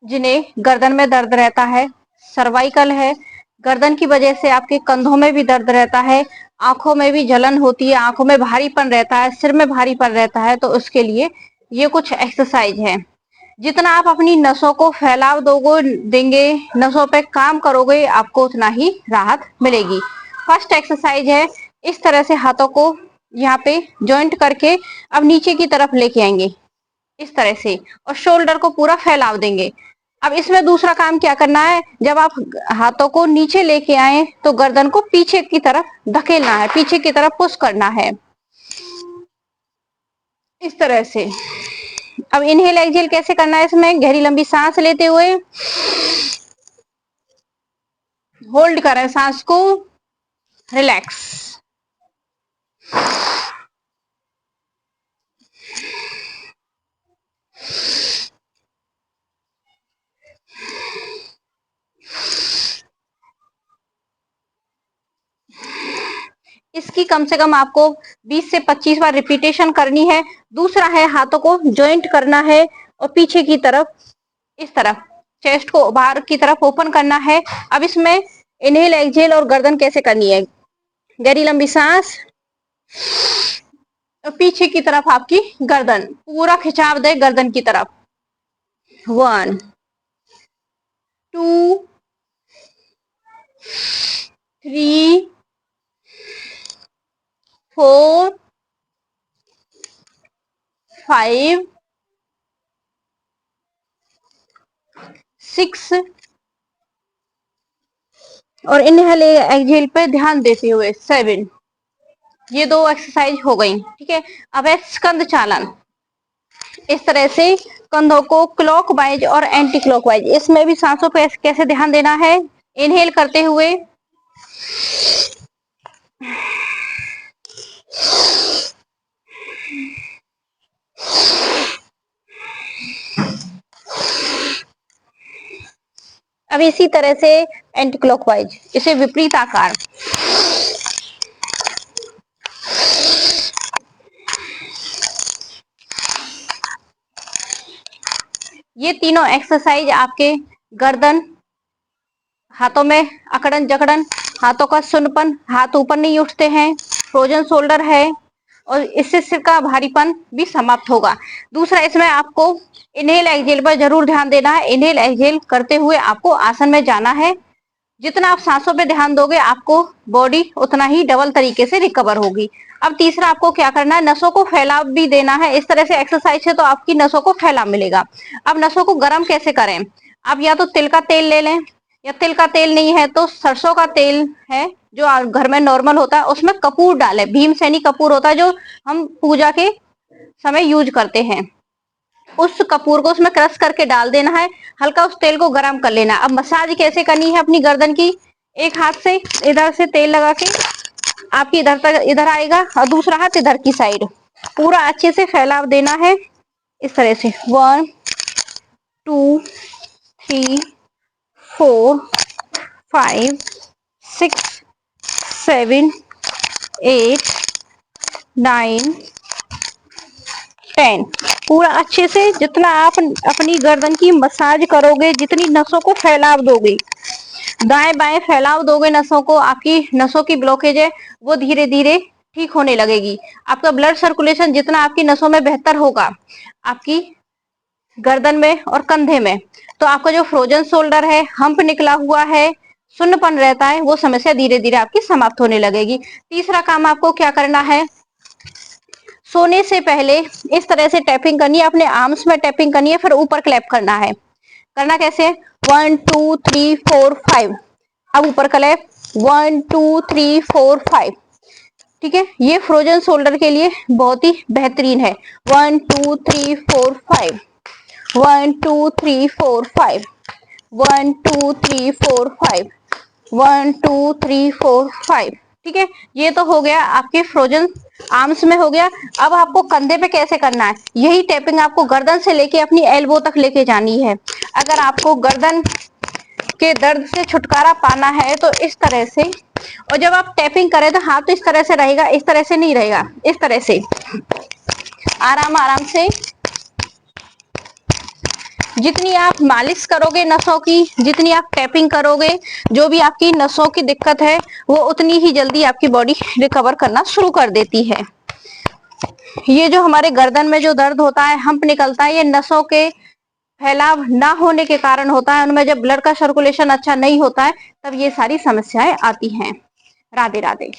जिन्हें गर्दन में दर्द रहता है, सर्वाइकल है, गर्दन की वजह से आपके कंधों में भी दर्द रहता है, आंखों में भी जलन होती है, आंखों में भारीपन रहता है, सिर में भारीपन रहता है, तो उसके लिए ये कुछ एक्सरसाइज है। जितना आप अपनी नसों को फैलाव देंगे, नसों पे काम करोगे, आपको उतना ही राहत मिलेगी। फर्स्ट एक्सरसाइज है, इस तरह से हाथों को यहाँ पे जॉइंट करके अब नीचे की तरफ लेके आएंगे इस तरह से, और शोल्डर को पूरा फैलाव देंगे। अब इसमें दूसरा काम क्या करना है, जब आप हाथों को नीचे लेके आए तो गर्दन को पीछे की तरफ धकेलना है, पीछे की तरफ पुश करना है इस तरह से। अब इनहेल एक्सहेल कैसे करना है, इसमें गहरी लंबी सांस लेते हुए होल्ड करें सांस को, रिलैक्स। इसकी कम से कम आपको 20 से 25 बार रिपीटेशन करनी है। दूसरा है, हाथों को जॉइंट करना है और पीछे की तरफ इस तरफ चेस्ट को बाहर की तरफ ओपन करना है। अब इसमें इनहेल एक्सहेल और गर्दन कैसे करनी है, गहरी लंबी सांस और पीछे की तरफ आपकी गर्दन, पूरा खिंचाव दे गर्दन की तरफ। 1 2 3 4 5 6 और इनहेल एक्सहेल पे ध्यान देते हुए 7। ये 2 एक्सरसाइज हो गई, ठीक है। अब है स्कंद चालन। इस तरह से कंधों को क्लॉकवाइज और एंटी क्लॉकवाइज, इसमें भी सांसों पे कैसे ध्यान देना है। इनहेल करते हुए अब इसी तरह से एंटी क्लॉकवाइज, इसे विपरीत आकार। ये तीनों एक्सरसाइज आपके गर्दन, हाथों में अकड़न जकड़न, हाथों का सुन्नपन, हाथ ऊपर नहीं उठते हैं, फ्रोजन शोल्डर है, और इससे सिर का भारीपन भी समाप्त होगा। दूसरा, इसमें आपको इनहेल एक्सहेल पर जरूर ध्यान देना है। इनहेल एक्सहेल करते हुए आपको आसन में जाना है। जितना आप सांसों पे ध्यान दोगे, आपको बॉडी उतना ही डबल तरीके से रिकवर होगी। अब तीसरा, आपको क्या करना है, नसों को फैलाव भी देना है। इस तरह से एक्सरसाइज है तो आपकी नसों को फैलाव मिलेगा। अब नसों को गर्म कैसे करें, आप या तो तिल का तेल ले लें, या तिल का तेल नहीं है तो सरसों का तेल है जो घर में नॉर्मल होता है, उसमें कपूर डालें। भीमसेनी कपूर होता है जो हम पूजा के समय यूज करते हैं, उस कपूर को उसमें क्रश करके डाल देना है, हल्का उस तेल को गर्म कर लेना। अब मसाज कैसे करनी है अपनी गर्दन की, एक हाथ से इधर से तेल लगा के आपकी इधर तक इधर आएगा और दूसरा हाथ इधर की साइड, पूरा अच्छे से फैलाव देना है इस तरह से। 1 2 3 4 5 6 7 8 9 10। पूरा अच्छे से जितना आप अपनी गर्दन की मसाज करोगे, जितनी नसों को फैलाव दोगे, दाएं बाएं फैलाव दोगे नसों को, आपकी नसों की ब्लॉकेज है वो धीरे धीरे ठीक होने लगेगी। आपका ब्लड सर्कुलेशन जितना आपकी नसों में बेहतर होगा, आपकी गर्दन में और कंधे में, तो आपका जो फ्रोजन शोल्डर है, हम्प निकला हुआ है, सुन्नपन रहता है, वो समस्या धीरे धीरे आपकी समाप्त होने लगेगी। तीसरा काम आपको क्या करना है, सोने से पहले इस तरह से टैपिंग करनी है, अपने आर्म्स में टैपिंग करनी है, फिर ऊपर क्लैप करना है। करना कैसे, 1 2 3 4 5। अब ऊपर क्लैप 1 2 3 4 5, ठीक है। ये फ्रोजन शोल्डर के लिए बहुत ही बेहतरीन है। 1 2 3 4 5, 1 2 3 4 5, 1 2 3 4 5, 1 2 3 4 5, ठीक है। ये तो हो गया आपके फ्रोजन आर्म्स में हो गया। अब आपको कंधे पे कैसे करना है, यही टैपिंग आपको गर्दन से लेके अपनी एल्बो तक लेके जानी है। अगर आपको गर्दन के दर्द से छुटकारा पाना है तो इस तरह से, और जब आप टैपिंग करें तो हाथ तो इस तरह से रहेगा, इस तरह से नहीं रहेगा, इस तरह से आराम आराम से जितनी आप मालिश करोगे नसों की, जितनी आप टैपिंग करोगे, जो भी आपकी नसों की दिक्कत है वो उतनी ही जल्दी आपकी बॉडी रिकवर करना शुरू कर देती है। ये जो हमारे गर्दन में जो दर्द होता है, हम्प निकलता है, ये नसों के फैलाव ना होने के कारण होता है। उनमें जब ब्लड का सर्कुलेशन अच्छा नहीं होता है तब ये सारी समस्याएं आती हैं। राधे राधे।